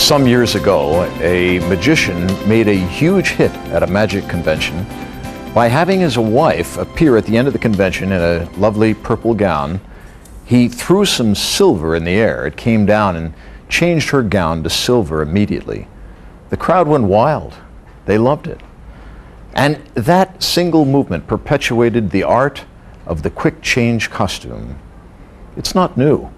Some years ago, a magician made a huge hit at a magic convention by having his wife appear at the end of the convention in a lovely purple gown. He threw some silver in the air. It came down and changed her gown to silver immediately. The crowd went wild. They loved it. And that single movement perpetuated the art of the quick change costume. It's not new.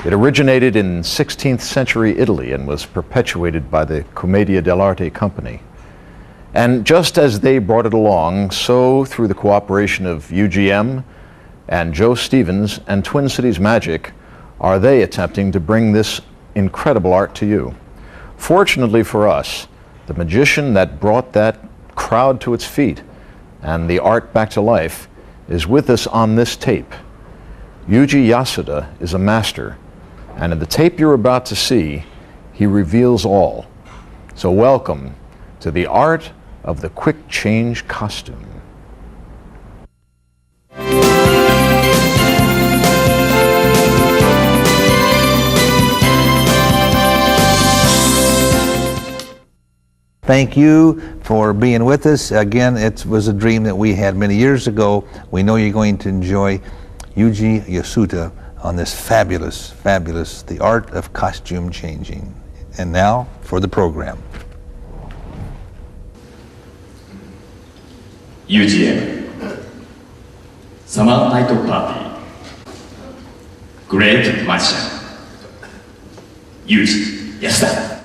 It originated in 16th century Italy and was perpetuated by the Commedia dell'arte company. And just as they brought it along, so through the cooperation of UGM and Joe Stevens and Twin Cities Magic, are they attempting to bring this incredible art to you. Fortunately for us, the magician that brought that crowd to its feet and the art back to life is with us on this tape. Yuji Yasuda is a master, and in the tape you're about to see, he reveals all. So welcome to the art of the quick change costume. Thank you for being with us. Again, it was a dream that we had many years ago. We know you're going to enjoy Yuji Yasuda on this fabulous, The Art of Costume Changing. And now for the program. UGM Summer Night Party. Great Magician Yuji Yasuda.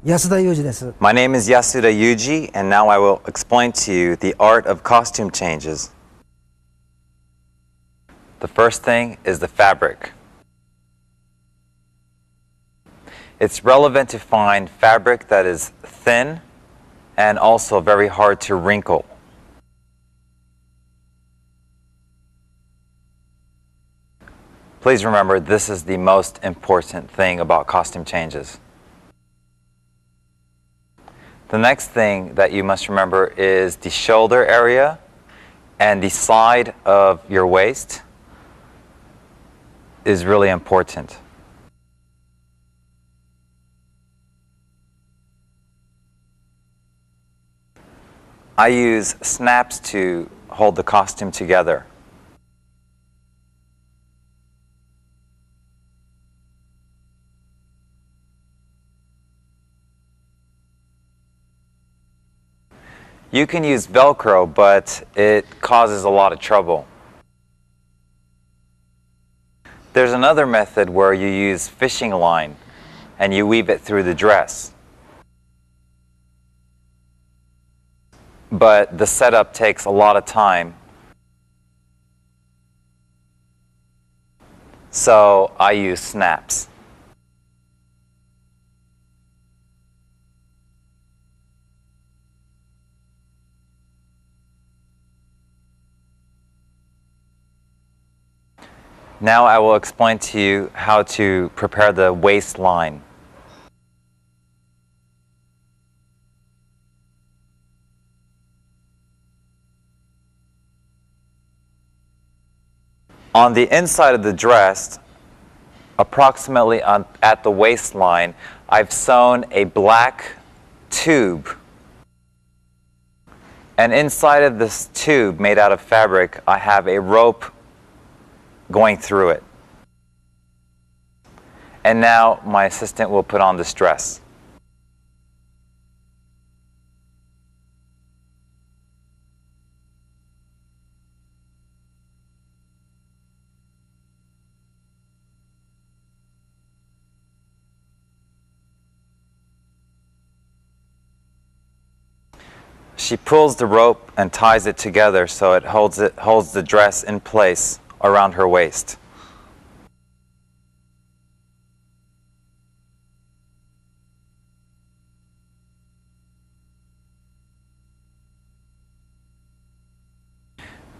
安田裕二です。 My name is Yasuda Yuji, and now I will explain to you the art of costume changes. The first thing is the fabric. It's relevant to find fabric that is thin and also very hard to wrinkle. Please remember, this is the most important thing about costume changes. The next thing that you must remember is the shoulder area and the side of your waist is really important. I use snaps to hold the costume together. You can use Velcro, but it causes a lot of trouble. There's another method where you use fishing line and you weave it through the dress. But the setup takes a lot of time. So I use snaps. Now I will explain to you how to prepare the waistline. On the inside of the dress, approximately at the waistline, I've sewn a black tube. And inside of this tube made out of fabric, I have a rope going through it. And now my assistant will put on this dress. She pulls the rope and ties it together so it holds the dress in place around her waist.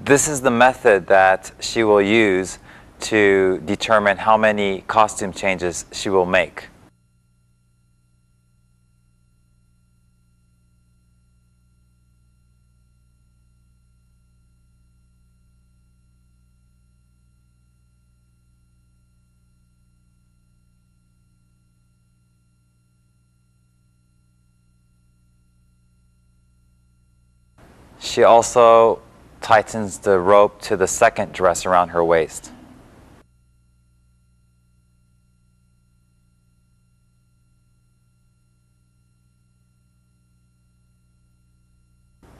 This is the method that she will use to determine how many costume changes she will make. She also tightens the rope to the second dress around her waist.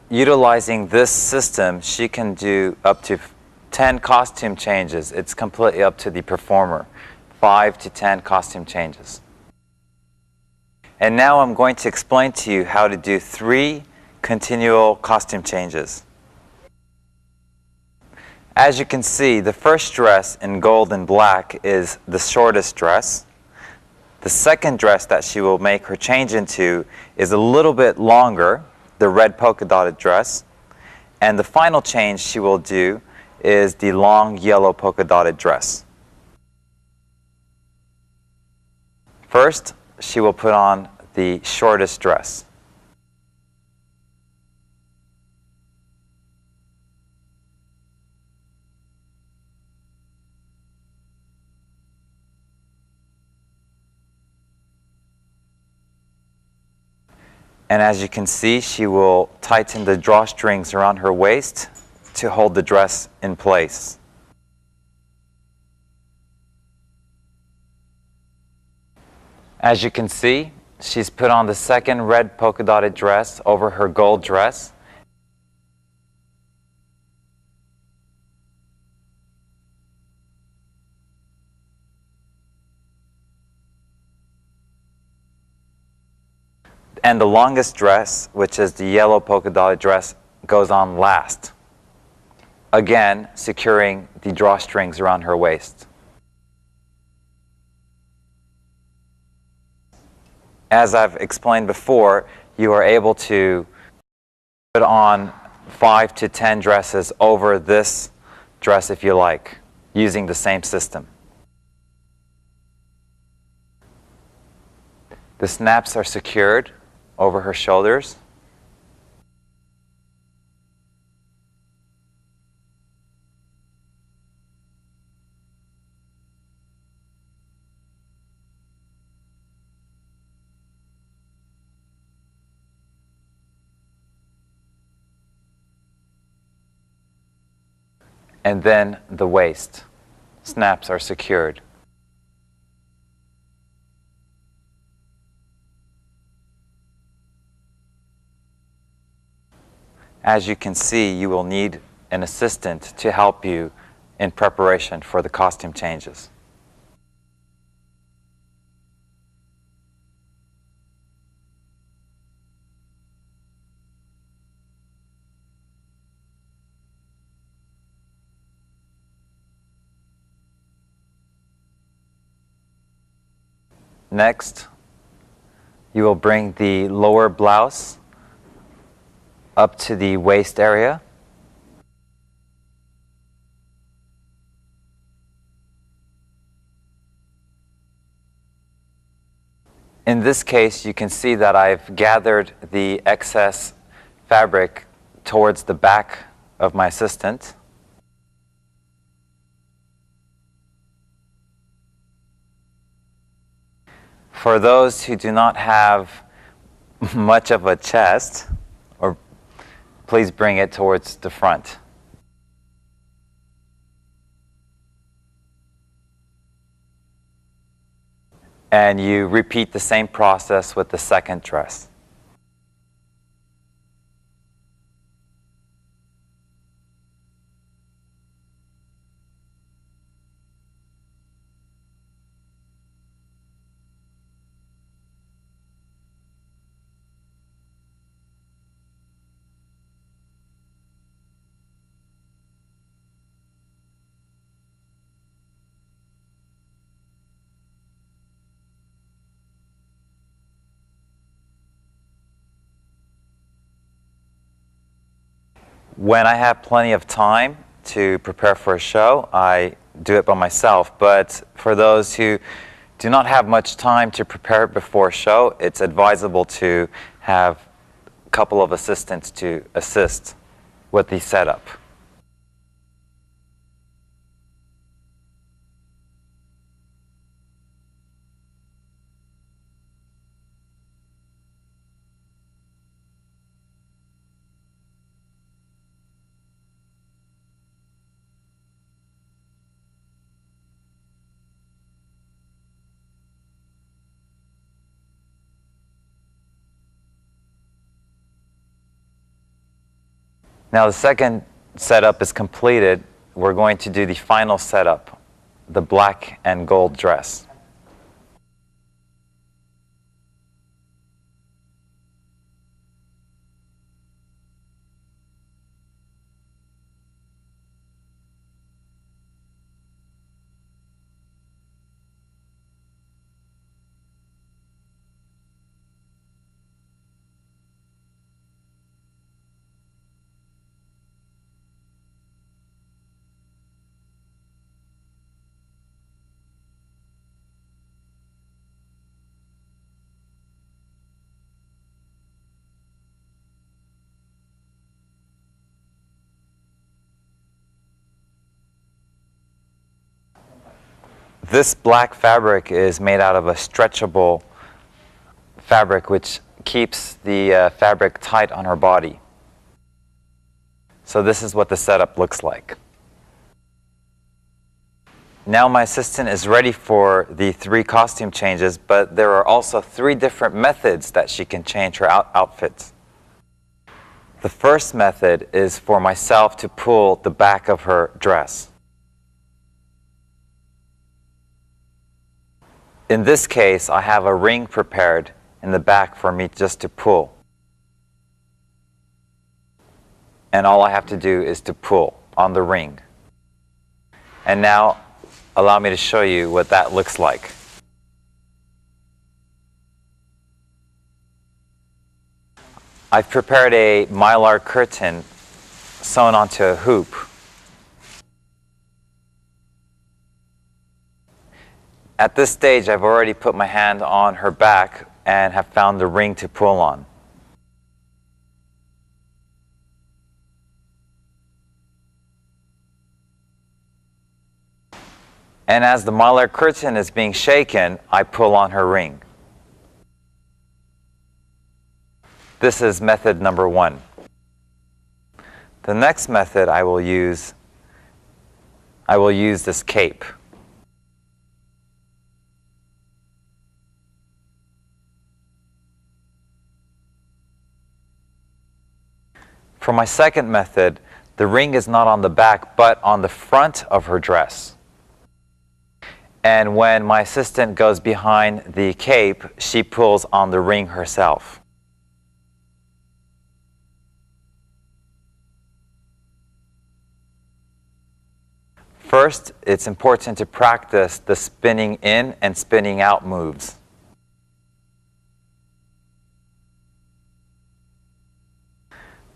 Utilizing this system, she can do up to 10 costume changes. It's completely up to the performer. 5 to 10 costume changes. And now I'm going to explain to you how to do 3 continual costume changes. As you can see, the first dress in gold and black is the shortest dress. The second dress that she will make her change into is a little bit longer, the red polka dotted dress. And the final change she will do is the long yellow polka dotted dress. First, she will put on the shortest dress. And as you can see, she will tighten the drawstrings around her waist to hold the dress in place. As you can see, she's put on the second red polka dotted dress over her gold dress. And the longest dress, which is the yellow polka dotted dress, goes on last. Again, securing the drawstrings around her waist. As I've explained before, you are able to put on 5 to 10 dresses over this dress if you like, using the same system. The snaps are secured over her shoulders. And then the waist. Snaps are secured. As you can see, you will need an assistant to help you in preparation for the costume changes. Next, you will bring the lower blouse up to the waist area. In this case, you can see that I've gathered the excess fabric towards the back of my assistant. For those who do not have much of a chest, please bring it towards the front. And you repeat the same process with the second dress. When I have plenty of time to prepare for a show, I do it by myself. But for those who do not have much time to prepare before a show, it's advisable to have a couple of assistants to assist with the setup. Now the second setup is completed. We're going to do the final setup, the black and gold dress. This black fabric is made out of a stretchable fabric which keeps the fabric tight on her body. So this is what the setup looks like. Now my assistant is ready for the 3 costume changes, but there are also 3 different methods that she can change her outfits. The first method is for myself to pull the back of her dress. In this case, I have a ring prepared in the back for me just to pull. And all I have to do is to pull on the ring. And now, allow me to show you what that looks like. I've prepared a mylar curtain sewn onto a hoop. At this stage, I've already put my hand on her back and have found the ring to pull on. And as the mylar curtain is being shaken, I pull on her ring. This is method number 1. The next method I will use this cape. For my second method, the ring is not on the back but on the front of her dress. And when my assistant goes behind the cape, she pulls on the ring herself. First, it's important to practice the spinning in and spinning out moves.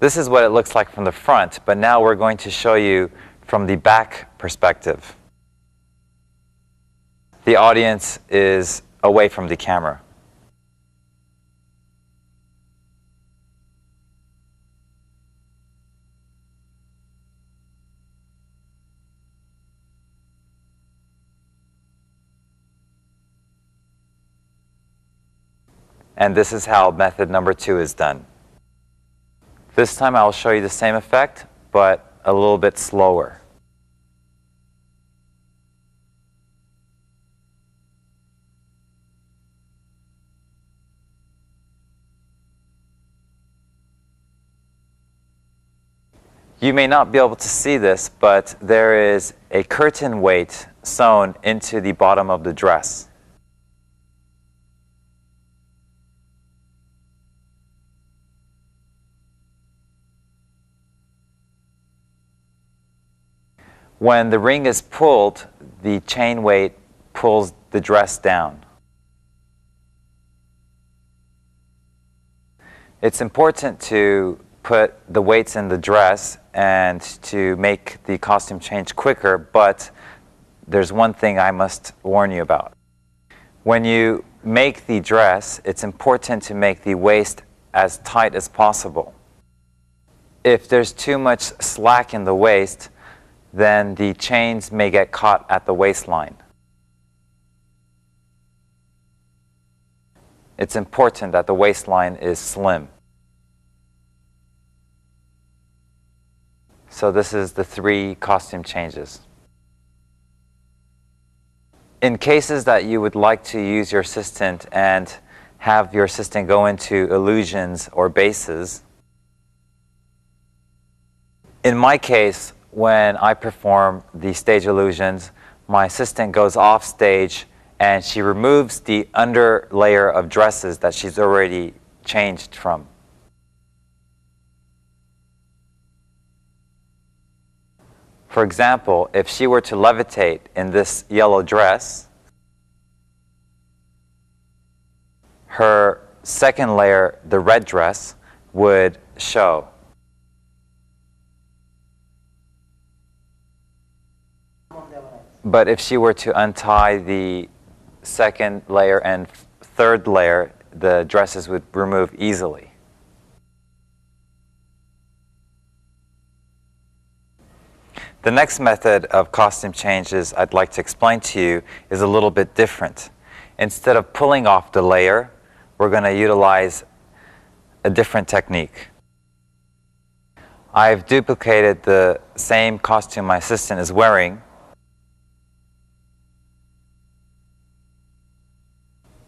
This is what it looks like from the front, but now we're going to show you from the back perspective. The audience is away from the camera. And this is how method number 2 is done. This time I'll show you the same effect, but a little bit slower. You may not be able to see this, but there is a curtain weight sewn into the bottom of the dress. When the ring is pulled, the chain weight pulls the dress down. It's important to put the weights in the dress and to make the costume change quicker, but there's one thing I must warn you about. When you make the dress, it's important to make the waist as tight as possible. If there's too much slack in the waist, then the chains may get caught at the waistline. It's important that the waistline is slim. So this is the 3 costume changes. In cases that you would like to use your assistant and have your assistant go into illusions or bases, in my case, when I perform the stage illusions, my assistant goes off stage and she removes the under layer of dresses that she's already changed from. For example, if she were to levitate in this yellow dress, her second layer, the red dress, would show. But if she were to untie the second layer and third layer, the dresses would remove easily. The next method of costume changes I'd like to explain to you is a little bit different. Instead of pulling off the layer, we're going to utilize a different technique. I've duplicated the same costume my assistant is wearing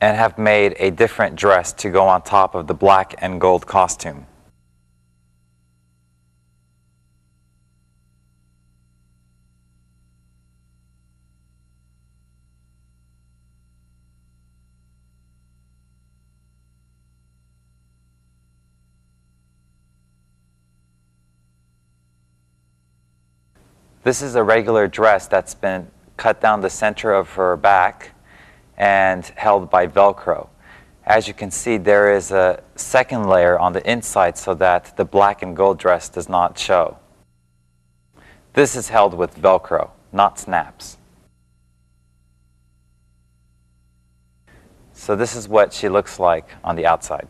and have made a different dress to go on top of the black and gold costume. This is a regular dress that's been cut down the center of her back and held by Velcro. As you can see, there is a second layer on the inside so that the black and gold dress does not show. This is held with Velcro, not snaps. So this is what she looks like on the outside.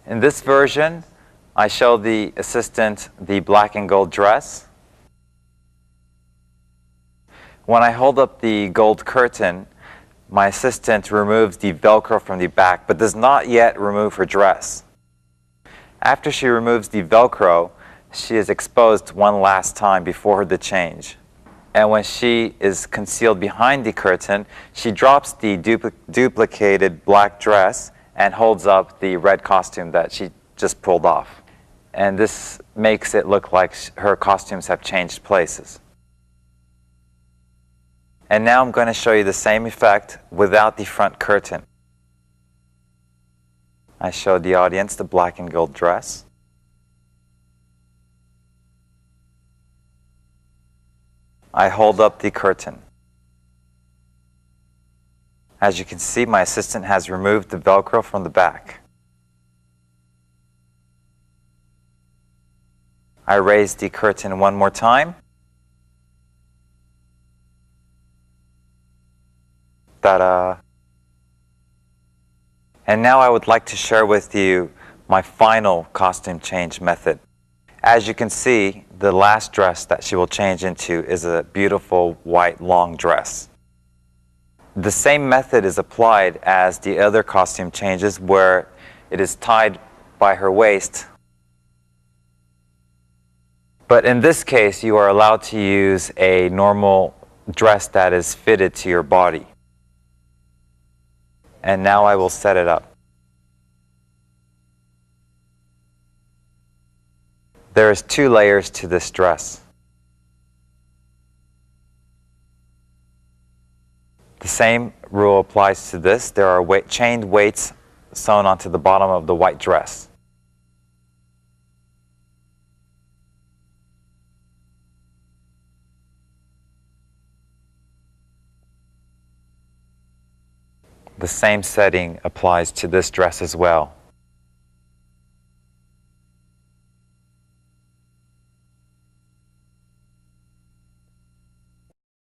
In this version, I show the assistant the black and gold dress. When I hold up the gold curtain, my assistant removes the Velcro from the back, but does not yet remove her dress. After she removes the Velcro, she is exposed one last time before the change. And when she is concealed behind the curtain, she drops the duplicated black dress and holds up the red costume that she just pulled off. And this makes it look like her costumes have changed places. And now I'm going to show you the same effect without the front curtain. I showed the audience the black and gold dress. I hold up the curtain. As you can see, my assistant has removed the Velcro from the back. I raise the curtain one more time. Ta-da! And now I would like to share with you my final costume change method. As you can see, the last dress that she will change into is a beautiful white long dress. The same method is applied as the other costume changes, where it is tied by her waist. But in this case, you are allowed to use a normal dress that is fitted to your body. And now I will set it up. There's 2 layers to this dress. The same rule applies to this. There are chained weights sewn onto the bottom of the white dress. The same setting applies to this dress as well.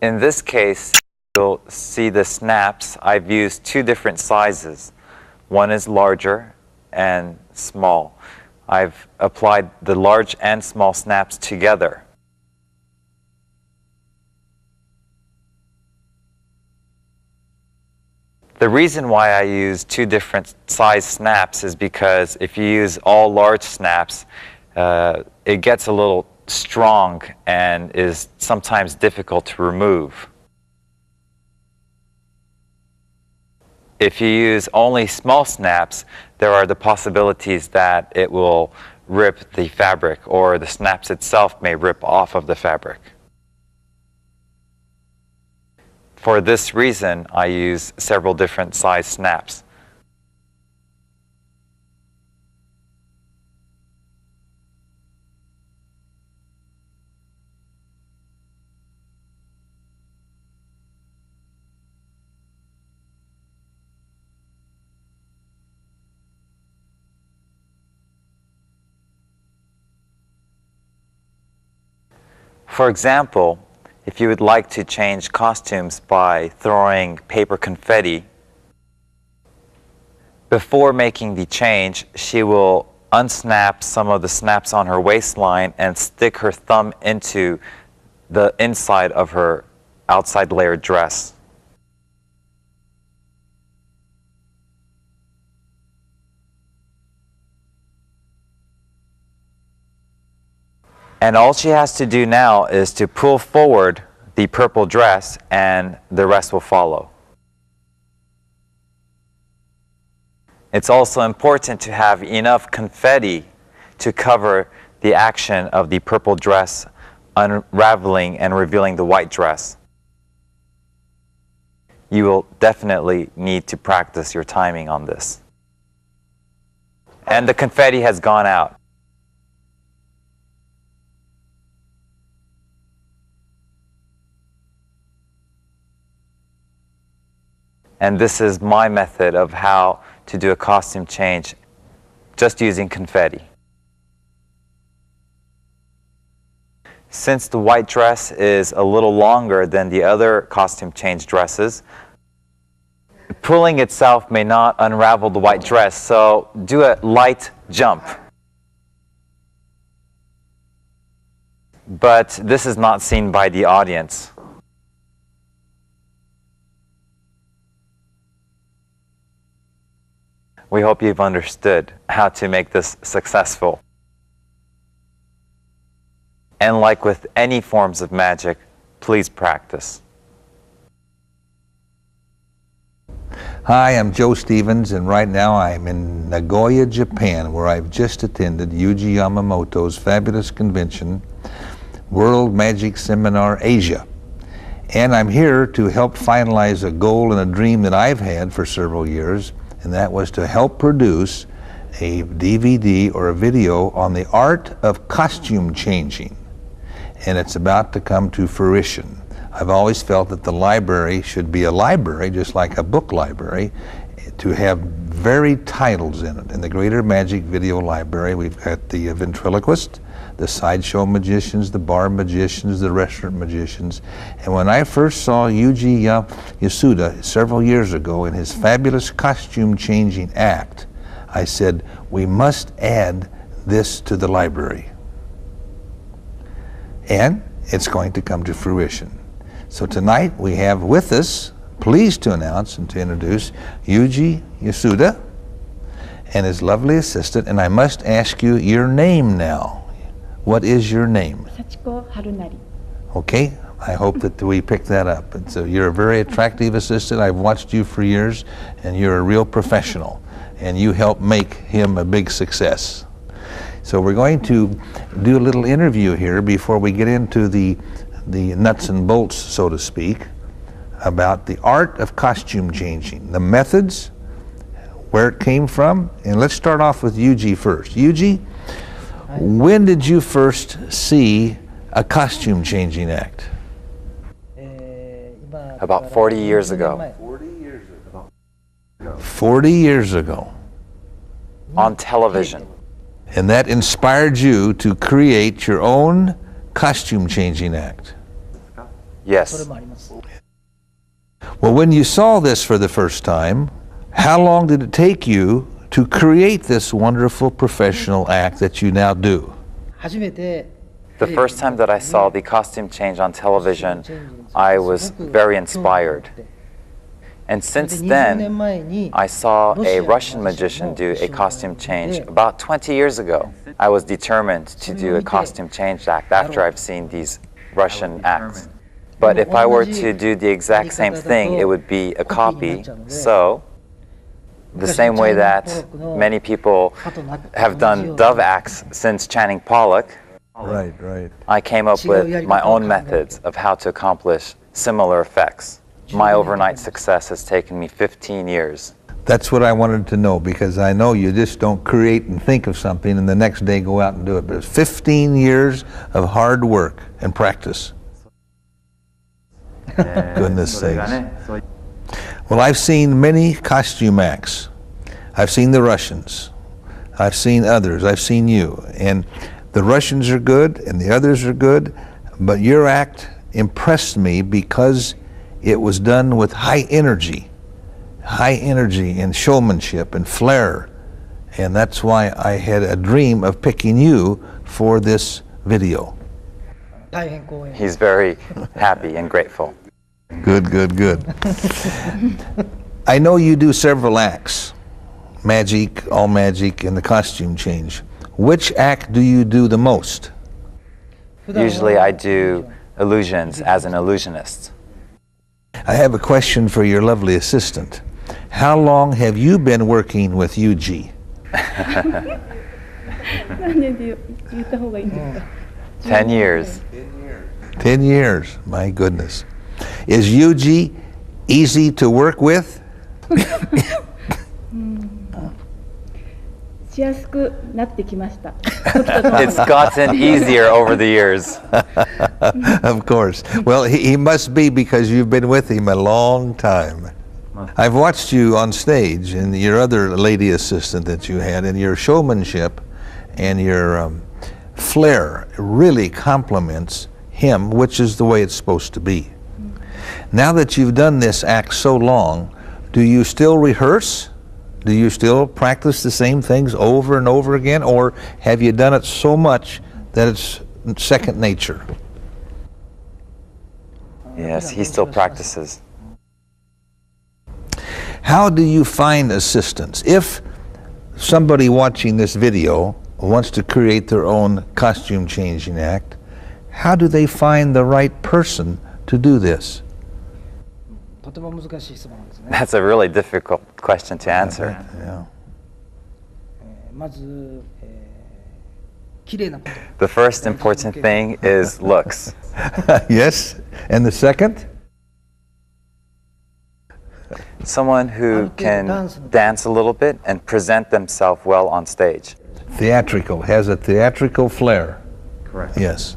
In this case, you'll see the snaps. I've used 2 different sizes. One is larger and small. I've applied the large and small snaps together. The reason why I use 2 different size snaps is because if you use all large snaps, it gets a little strong and is sometimes difficult to remove. If you use only small snaps, there are the possibilities that it will rip the fabric, or the snaps itself may rip off of the fabric. For this reason, I use several different size snaps. For example, if you would like to change costumes by throwing paper confetti, before making the change, she will unsnap some of the snaps on her waistline and stick her thumb into the inside of her outside layered dress. And all she has to do now is to pull forward the purple dress, and the rest will follow. It's also important to have enough confetti to cover the action of the purple dress unraveling and revealing the white dress. You will definitely need to practice your timing on this. And the confetti has gone out. And this is my method of how to do a costume change just using confetti. Since the white dress is a little longer than the other costume change dresses, pulling itself may not unravel the white dress, so do a light jump. But this is not seen by the audience. We hope you've understood how to make this successful. And like with any forms of magic, please practice. Hi, I'm Joe Stevens, and right now I'm in Nagoya, Japan, where I've just attended Yuji Yamamoto's fabulous convention, World Magic Seminar Asia. And I'm here to help finalize a goal and a dream that I've had for several years, and that was to help produce a DVD or a video on the art of costume changing. And it's about to come to fruition. I've always felt that the library should be a library, just like a book library, to have varied titles in it. In the Greater Magic Video Library, we've got the ventriloquist, the sideshow magicians, the bar magicians, the restaurant magicians. And when I first saw Yuji Yasuda several years ago in his fabulous costume changing act, I said, we must add this to the library. And it's going to come to fruition. So tonight we have with us, pleased to announce and to introduce Yuji Yasuda and his lovely assistant. And I must ask you your name now. What is your name? Sachiko Harunari. Okay, I hope that we pick that up. And so you're a very attractive assistant. I've watched you for years, and you're a real professional, and you help make him a big success. So we're going to do a little interview here before we get into the nuts and bolts, so to speak, about the art of costume changing, the methods, where it came from. And let's start off with Yuji first. Yuji, when did you first see a costume changing act? About 40 years ago. 40 years ago. On television. And that inspired you to create your own costume changing act. Yes. Well, when you saw this for the first time, how long did it take you to create this wonderful professional act that you now do? The first time that I saw the costume change on television, I was very inspired. And since then, I saw a Russian magician do a costume change about 20 years ago. I was determined to do a costume change act after I've seen these Russian acts. But if I were to do the exact same thing, it would be a copy. So, the same way that many people have done dove acts since Channing Pollock, Right. I came up with my own methods of how to accomplish similar effects. My overnight success has taken me 15 years. That's what I wanted to know, because I know you just don't create and think of something and the next day go out and do it. But it's 15 years of hard work and practice. Goodness sakes. Well, I've seen many costume acts. I've seen the Russians. I've seen others. I've seen you. And the Russians are good and the others are good, but your act impressed me because it was done with high energy and showmanship and flair. And that's why I had a dream of picking you for this video. He's very happy and grateful. Good. I know you do several acts, magic, all magic, and the costume change. Which act do you do the most? Usually I do illusions as an illusionist. I have a question for your lovely assistant. How long have you been working with Yuji? 10 years. 10 years, my goodness. Is Yuji easy to work with? It's gotten easier over the years. Of course. Well, he must be, because you've been with him a long time. I've watched you on stage and your other lady assistant that you had, and your showmanship and your flair really complements him, which is the way it's supposed to be. Now that you've done this act so long, do you still rehearse? Do you still practice the same things over and over again, or have you done it so much that it's second nature? Yes, he still practices. How do you find assistants? If somebody watching this video wants to create their own costume changing act, how do they find the right person to do this? That's a really difficult question to answer. Yeah. The first important thing is looks. Yes, and the second? Someone who can dance a little bit and present themselves well on stage. Theatrical, has a theatrical flair. Correct. Yes.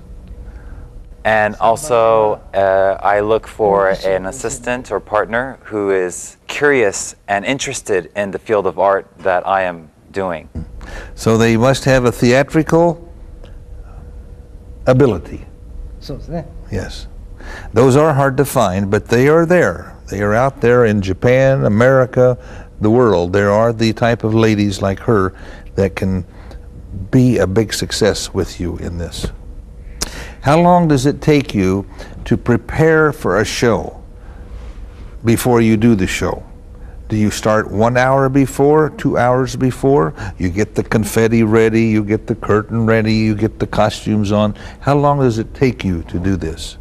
And also, I look for an assistant or partner who is curious and interested in the field of art that I am doing. So they must have a theatrical ability. Yes. Those are hard to find, but they are there. They are out there in Japan, America, the world. There are the type of ladies like her that can be a big success with you in this. How long does it take you to prepare for a show before you do the show? Do you start 1 hour before, 2 hours before? You get the confetti ready, you get the curtain ready, you get the costumes on. How long does it take you to do this?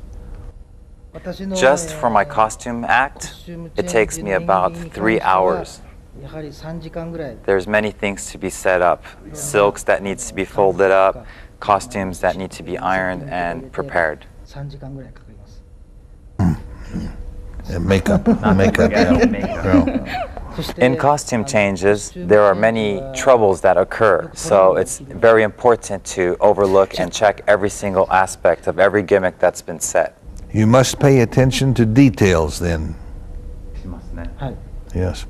Just for my costume act, it takes me about 3 hours. There's many things to be set up. Silks that needs to be folded up, costumes that need to be ironed and prepared. And makeup. In costume changes, there are many troubles that occur, so it's very important to overlook and check every single aspect of every gimmick that's been set. You must pay attention to details then. Yes.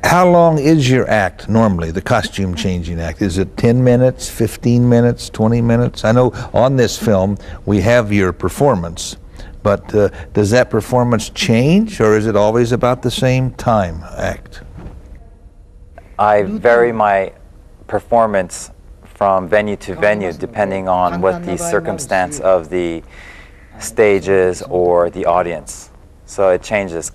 How long is your act normally, the costume changing act? Is it 10 minutes, 15 minutes, 20 minutes? I know on this film we have your performance, but does that performance change, or is it always about the same time act? I vary my performance from venue to venue depending on what the circumstance of the stage is or the audience. So it changes.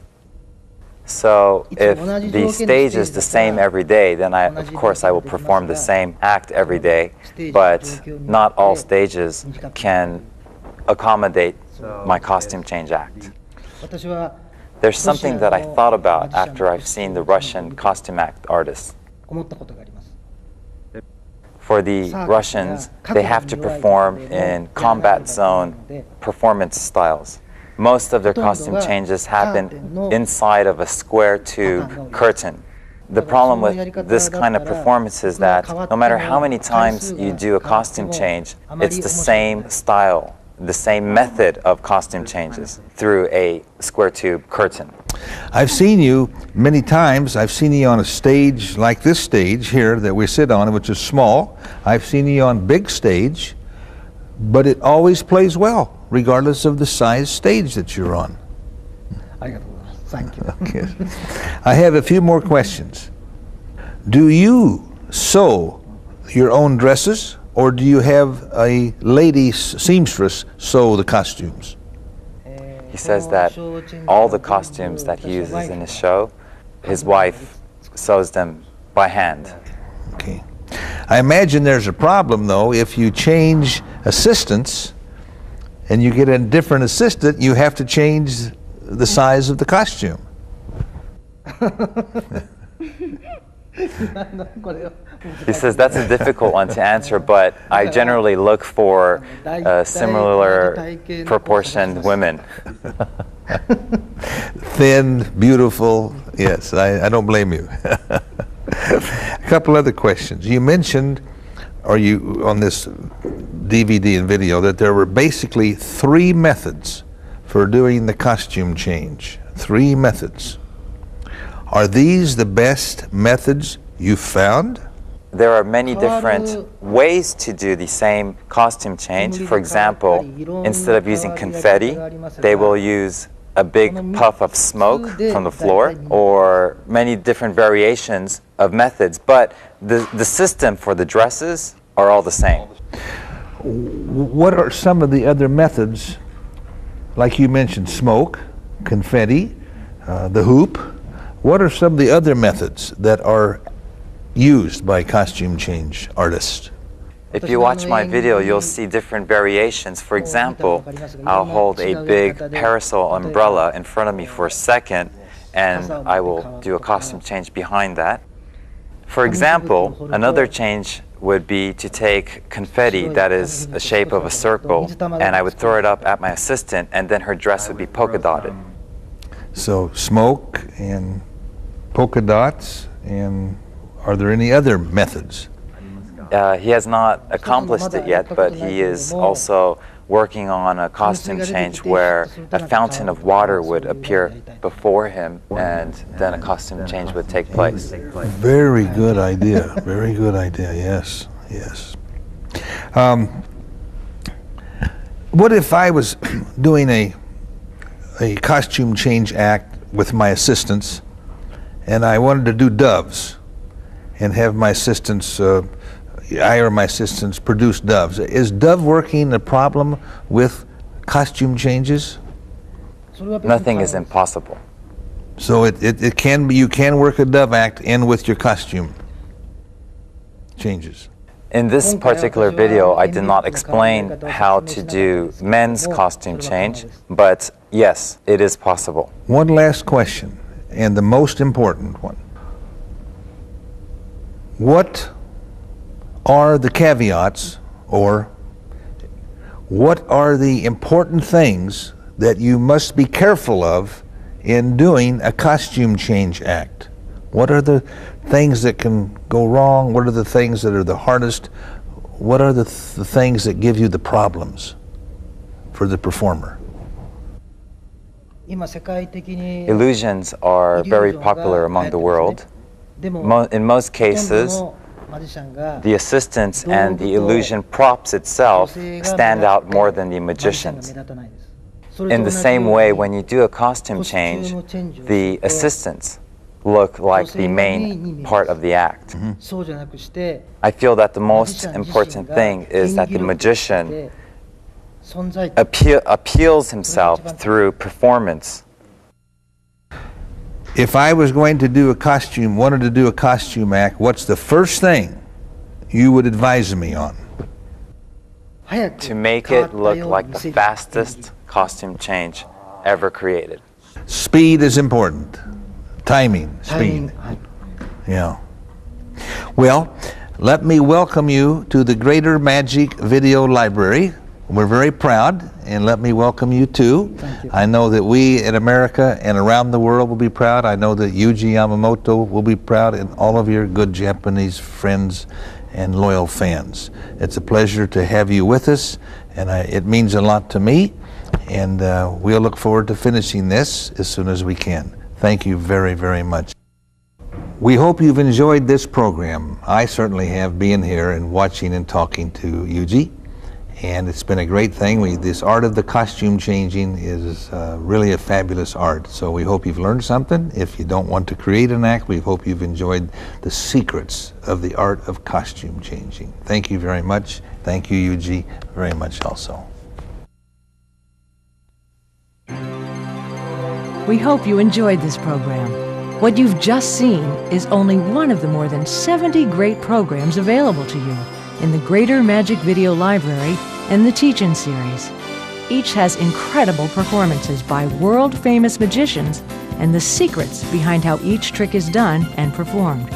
So if the stage is the same every day, then of course I will perform the same act every day, but not all stages can accommodate my costume change act. There's something that I thought about after I've seen the Russian costume act artists. For the Russians, they have to perform in combat zone performance styles. Most of their costume changes happen inside of a square tube curtain. The problem with this kind of performance is that no matter how many times you do a costume change, it's the same style, the same method of costume changes through a square tube curtain. I've seen you many times. I've seen you on a stage like this stage here that we sit on, which is small. I've seen you on big stage, but it always plays well, regardless of the size stage that you're on. Thank you. Okay. I have a few more questions. Do you sew your own dresses, or do you have a lady seamstress sew the costumes? He says that all the costumes that he uses in his show, his wife sews them by hand. Okay. I imagine there's a problem, though, if you change assistants and you get a different assistant, you have to change the size of the costume. He says that's a difficult one to answer, but I generally look for similar proportioned women. Thin, beautiful, yes, I don't blame you. A couple other questions. You mentioned, or you on this DVD and video, that there were basically 3 methods for doing the costume change. 3 methods. Are these the best methods you've found? There are many different ways to do the same costume change. For example, instead of using confetti, they will use a big puff of smoke from the floor, or many different variations of methods. But the system for the dresses are all the same. What are some of the other methods, like you mentioned, smoke, confetti, the hoop? What are some of the other methods that are used by costume change artists? If you watch my video, you'll see different variations. For example, I'll hold a big parasol umbrella in front of me for a second, and I will do a costume change behind that. For example, another change would be to take confetti that is the shape of a circle, and I would throw it up at my assistant, and then her dress would be polka dotted. So smoke and polka dots, and are there any other methods? He has not accomplished it yet, but he is also working on a costume change where a fountain of water would appear before him, and then a costume change would take place. Very good idea. Very good idea. Yes, yes. What if I was doing a costume change act with my assistants, and I wanted to do doves, and have my assistants, I or my assistants produce doves? Is dove working a problem with costume changes? Nothing is impossible. So it can be, you can work a dove act in with your costume changes. In this particular video, I did not explain how to do men's costume change, but yes, it is possible. One last question, and the most important one. What are the caveats, or what are the important things that you must be careful of in doing a costume change act? What are the things that can go wrong? What are the things that are the hardest? What are the things that give you the problems for the performer? Illusions are very popular among the world. In most cases, the assistants and the illusion props itself stand out more than the magicians. In the same way, when you do a costume change, the assistants look like the main part of the act. I feel that the most important thing is that the magician appeals himself through performance. If I was going to do a costume, wanted to do a costume act, what's the first thing you would advise me on? To make it look like the fastest costume change ever created. Speed is important. Timing, speed. Yeah. Well, let me welcome you to the Greater Magic Video Library. We're very proud, and let me welcome you too. Thank you. I know that we in America and around the world will be proud. I know that Yuji Yamamoto will be proud, and all of your good Japanese friends and loyal fans. It's a pleasure to have you with us, and it means a lot to me, and we'll look forward to finishing this as soon as we can. Thank you very, very much. We hope you've enjoyed this program. I certainly have, being here and watching and talking to Yuji. And it's been a great thing. This art of the costume changing is really a fabulous art. So we hope you've learned something. If you don't want to create an act, we hope you've enjoyed the secrets of the art of costume changing. Thank you very much. Thank you, Yuji, very much also. We hope you enjoyed this program. What you've just seen is only one of the more than 70 great programs available to you in the Greater Magic Video Library and the Teach-In series. Each has incredible performances by world-famous magicians and the secrets behind how each trick is done and performed.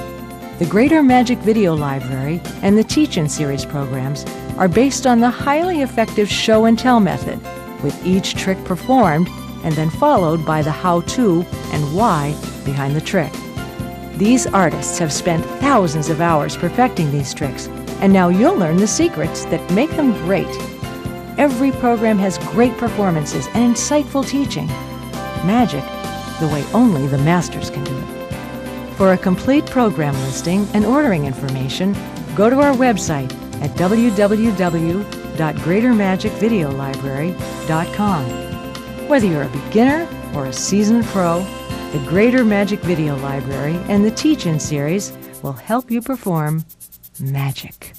The Greater Magic Video Library and the Teach-In series programs are based on the highly effective show and tell method, with each trick performed and then followed by the how-to and why behind the trick. These artists have spent thousands of hours perfecting these tricks, and now you'll learn the secrets that make them great. Every program has great performances and insightful teaching. Magic, the way only the masters can do it. For a complete program listing and ordering information, go to our website at www.greatermagicvideolibrary.com. Whether you're a beginner or a seasoned pro, the Greater Magic Video Library and the Teach-In series will help you perform magic.